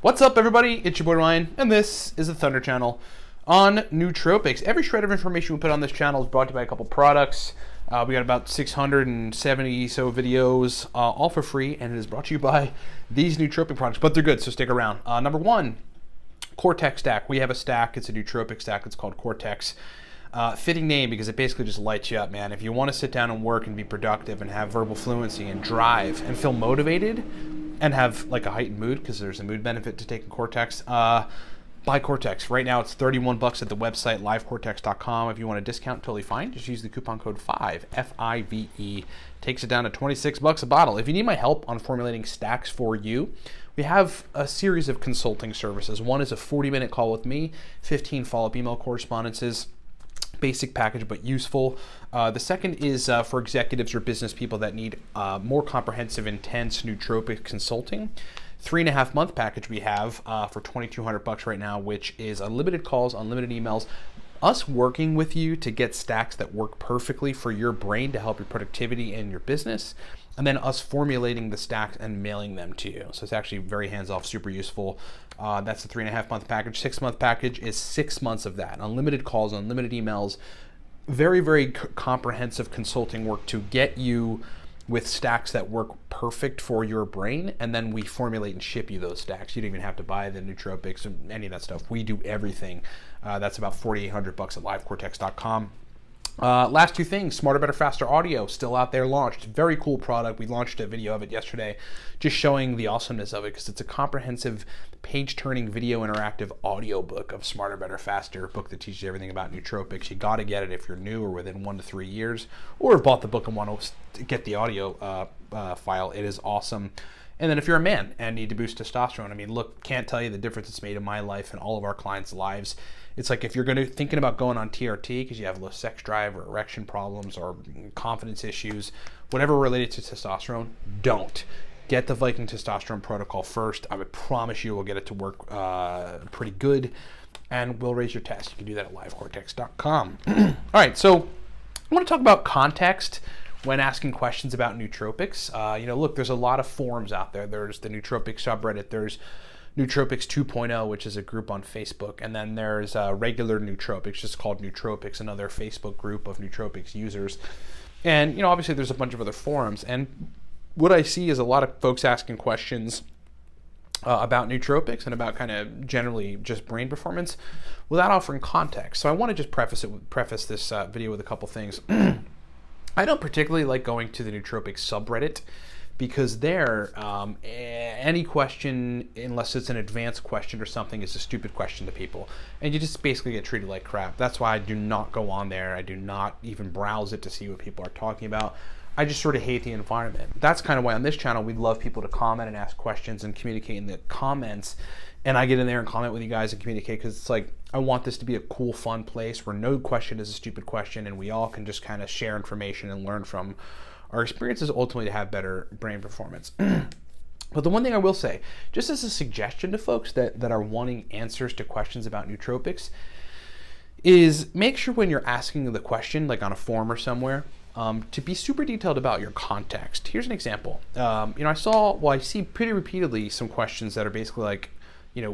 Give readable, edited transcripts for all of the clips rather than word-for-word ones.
What's up, everybody? It's your boy Ryan, and this is the Thunder Channel on Nootropics. Every shred of information we put on this channel is brought to you by a couple products. We got about 670 so videos, all for free, and it is brought to you by these nootropic products, but they're good, so stick around. Number one, Cortex stack. We have a stack. It's a nootropic stack. It's called Cortex. Fitting name because it basically just lights you up, man. If you want to sit down and work and be productive and have verbal fluency and drive and feel motivated and have like a heightened mood, because there's a mood benefit to taking Cortex, buy Cortex. Right now it's $31 at the website livecortex.com. If you want a discount, totally fine. Just use the coupon code 5 FIVE. Takes it down to $26 a bottle. If you need my help on formulating stacks for you, we have a series of consulting services. One is a 40-minute call with me, 15 follow-up email correspondences. Basic package, but useful. The second is for executives or business people that need more comprehensive, intense nootropic consulting. 3.5 month package we have for $2,200 right now, which is unlimited calls, unlimited emails, us working with you to get stacks that work perfectly for your brain to help your productivity and your business, and then us formulating the stacks and mailing them to you. So it's actually very hands-off, super useful. That's the 3.5 month package. 6 month package is 6 months of that. Unlimited calls, unlimited emails, very, very comprehensive consulting work to get you with stacks that work perfect for your brain, and then we formulate and ship you those stacks. You don't even have to buy the nootropics and any of that stuff. We do everything. That's about $4,800 at livecortex.com. Last two things, Smarter, Better, Faster Audio, still out there, launched. Very cool product. We launched a video of it yesterday, just showing the awesomeness of it, because it's a comprehensive page-turning video interactive audio book of Smarter, Better, Faster, a book that teaches you everything about nootropics. You got to get it if you're new or within 1 to 3 years, or have bought the book and want to get the audio file. It is awesome. And then if you're a man and need to boost testosterone, I mean, look, can't tell you the difference it's made in my life and all of our clients' lives. It's like if you're thinking about going on TRT because you have low sex drive or erection problems or confidence issues, whatever related to testosterone, don't. Get the Viking Testosterone Protocol first. I would promise you we'll get it to work pretty good, and we'll raise your test. You can do that at livecortex.com. All right, so I want to talk about context when asking questions about nootropics. Look, there's a lot of forums out there. There's the nootropic subreddit. There's Nootropics 2.0, which is a group on Facebook. And then there's regular nootropics, just called Nootropics, another Facebook group of nootropics users. And, obviously there's a bunch of other forums. And what I see is a lot of folks asking questions about nootropics and about kind of generally just brain performance without offering context. So I want to just preface this video with a couple things. I don't particularly like going to the nootropics subreddit, because there, any question, unless it's an advanced question or something, is a stupid question to people. And you just basically get treated like crap. That's why I do not go on there. I do not even browse it to see what people are talking about. I just sort of hate the environment. That's kind of why on this channel, we love people to comment and ask questions and communicate in the comments. And I get in there and comment with you guys and communicate, because it's like, I want this to be a cool, fun place where no question is a stupid question, and we all can just kind of share information and learn from our experiences, ultimately to have better brain performance. But the one thing I will say, just as a suggestion to folks that are wanting answers to questions about nootropics, is make sure when you're asking the question, like on a forum or somewhere, to be super detailed about your context. Here's an example. I see pretty repeatedly some questions that are basically like,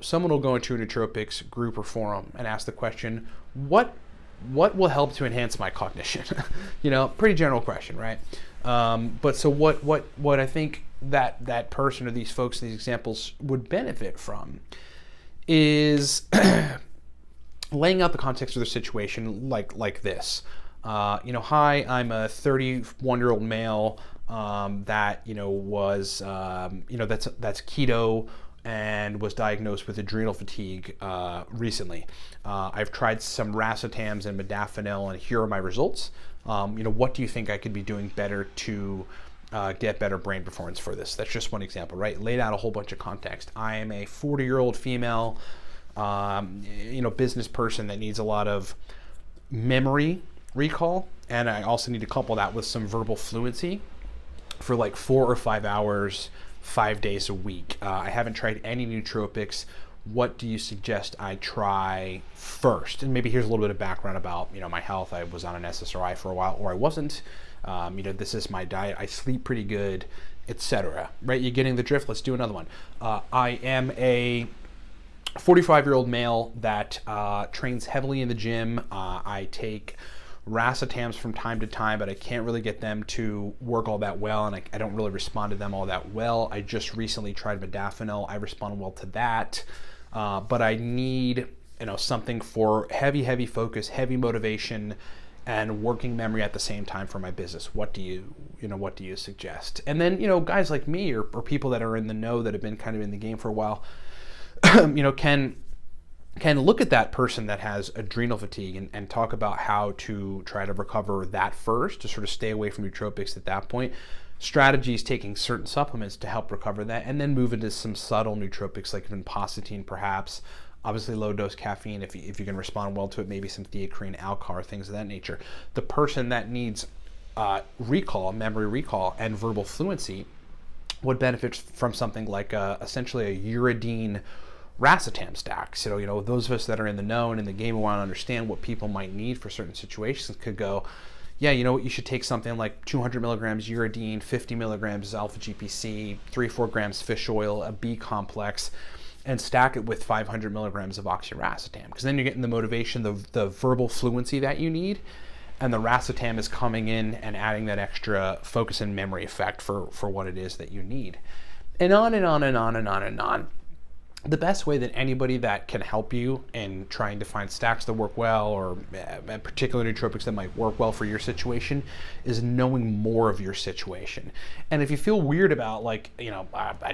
someone will go into a nootropics group or forum and ask the question, what will help to enhance my cognition? Pretty general question, right? But so what I think that person or these folks, these examples would benefit from is laying out the context of their situation like this. Hi, I'm a 31-year-old male that was that's keto and was diagnosed with adrenal fatigue recently. I've tried some racetams and modafinil, and here are my results. What do you think I could be doing better to get better brain performance for this? That's just one example, right? Laid out a whole bunch of context. I am a 40-year-old female, business person that needs a lot of memory recall, and I also need to couple that with some verbal fluency for like 4 or 5 hours, 5 days a week. I haven't tried any nootropics. what do you suggest I try first? And maybe here's a little bit of background about, you know, my health. I was on an SSRI for a while, or I wasn't. You know, this is my diet. I sleep pretty good, etc. Right? You're getting the drift. Let's do another one. I am a 45-year-old male that trains heavily in the gym. I take racetams from time to time, but I can't really get them to work all that well, and I don't really respond to them all that well. I just recently tried modafinil. I responded well to that, but I need, you know, something for heavy focus, heavy motivation, and working memory at the same time for my business. What do you suggest? And then, you know, guys like me or people that are in the know that have been kind of in the game for a while, you know, can look at that person that has adrenal fatigue and talk about how to try to recover that first, to sort of stay away from nootropics at that point. Strategies, taking certain supplements to help recover that, and then move into some subtle nootropics like vinpocetine perhaps. Obviously low dose caffeine if you can respond well to it, maybe some theacrine, Alcar, things of that nature. The person that needs memory recall, and verbal fluency would benefit from something like essentially a uridine racetam stack. So, you know, those of us that are in the know and in the game and want to understand what people might need for certain situations could go, yeah, you know what, you should take something like 200 milligrams uridine, 50 milligrams alpha GPC, 3-4 grams fish oil, a B complex, and stack it with 500 milligrams of oxyracetam. Because then you're getting the motivation, the verbal fluency that you need, and the racetam is coming in and adding that extra focus and memory effect for what it is that you need. And on and on and on and on and on. The best way that anybody that can help you in trying to find stacks that work well, or particular nootropics that might work well for your situation, is knowing more of your situation. And if you feel weird about, like, you know,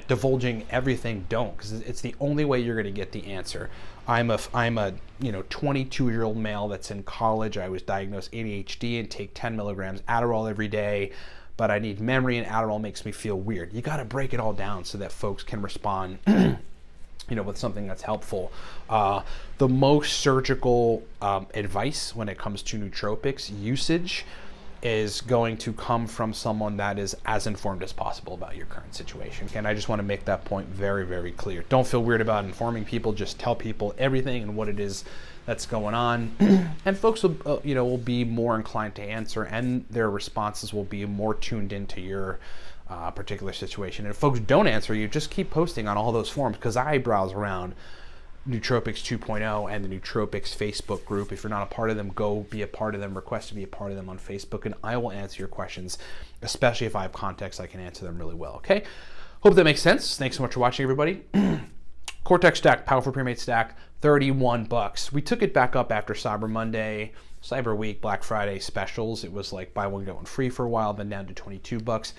divulging everything, don't, because it's the only way you're going to get the answer. I'm a you know, 22-year-old male that's in college. I was diagnosed ADHD and take 10 milligrams Adderall every day, but I need memory and Adderall makes me feel weird. You got to break it all down so that folks can respond you know, with something that's helpful. The most surgical advice when it comes to nootropics usage is going to come from someone that is as informed as possible about your current situation. And I just want to make that point very clear. Don't feel weird about informing people. Just tell people everything and what it is that's going on. And folks will, you know, will be more inclined to answer, and their responses will be more tuned into your particular situation. And if folks don't answer you, just keep posting on all those forums, because I browse around Nootropics 2.0 and the Nootropics Facebook group. If you're not a part of them, go be a part of them, request to be a part of them on Facebook, and I will answer your questions, especially if I have context, I can answer them really well, okay? Hope that makes sense. Thanks so much for watching, everybody. Cortex stack, powerful pre-made stack, $31. We took it back up after Cyber Monday, Cyber Week, Black Friday specials. It was like buy one, get one free for a while, then down to $22.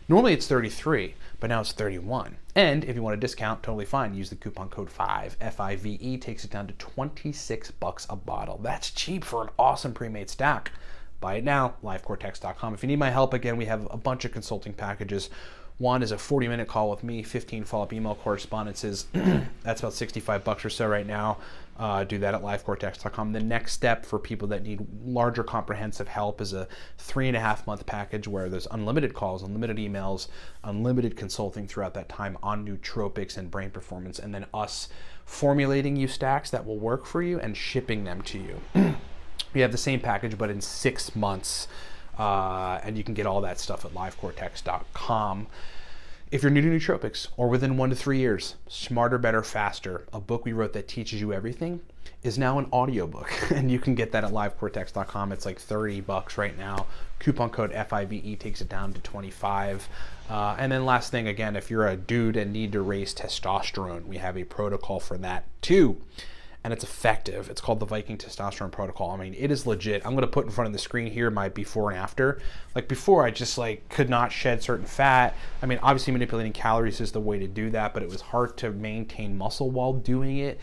Normally it's 33, but now it's 31. And if you want a discount, totally fine. Use the coupon code 5, F-I-V-E, takes it down to $26 a bottle. That's cheap for an awesome pre-made stack. Buy it now, livecortex.com. If you need my help, again, we have a bunch of consulting packages. One is a 40-minute call with me, 15 follow-up email correspondences. That's about $65 or so right now. Do that at livecortex.com. The next step for people that need larger comprehensive help is a 3.5-month package where there's unlimited calls, unlimited emails, unlimited consulting throughout that time on nootropics and brain performance, and then us formulating you stacks that will work for you and shipping them to you. We have the same package, but in 6 months. And you can get all that stuff at livecortex.com. If you're new to nootropics or within 1 to 3 years, Smarter, Better, Faster, a book we wrote that teaches you everything, is now an audiobook. And you can get that at livecortex.com. It's like $30 right now. Coupon code FIVE takes it down to 25. And then last thing, again, if you're a dude and need to raise testosterone, we have a protocol for that too. And it's effective. It's called the Viking Testosterone Protocol. I mean, it is legit. I'm gonna put in front of the screen here my before and after. Like before, I just like could not shed certain fat. I mean, obviously manipulating calories is the way to do that, but it was hard to maintain muscle while doing it.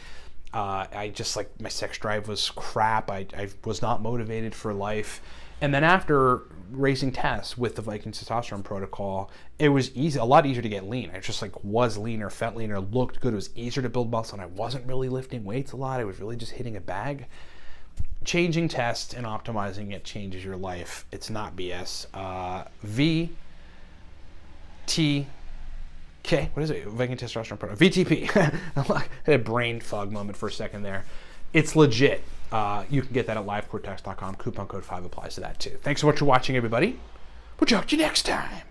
I just like, my sex drive was crap. I was not motivated for life. And then after raising tests with the Viking Testosterone Protocol, it was easy, a lot easier to get lean. I just like was leaner, felt leaner, looked good. It was easier to build muscle, and I wasn't really lifting weights a lot. I was really just hitting a bag. Changing tests and optimizing it changes your life. It's not BS. Okay, what is it? Viking Testosterone Product. VTP. I had a brain fog moment for a second there. It's legit. You can get that at livecortex.com. Coupon code 5 applies to that too. Thanks so much for watching, everybody. We'll talk to you next time.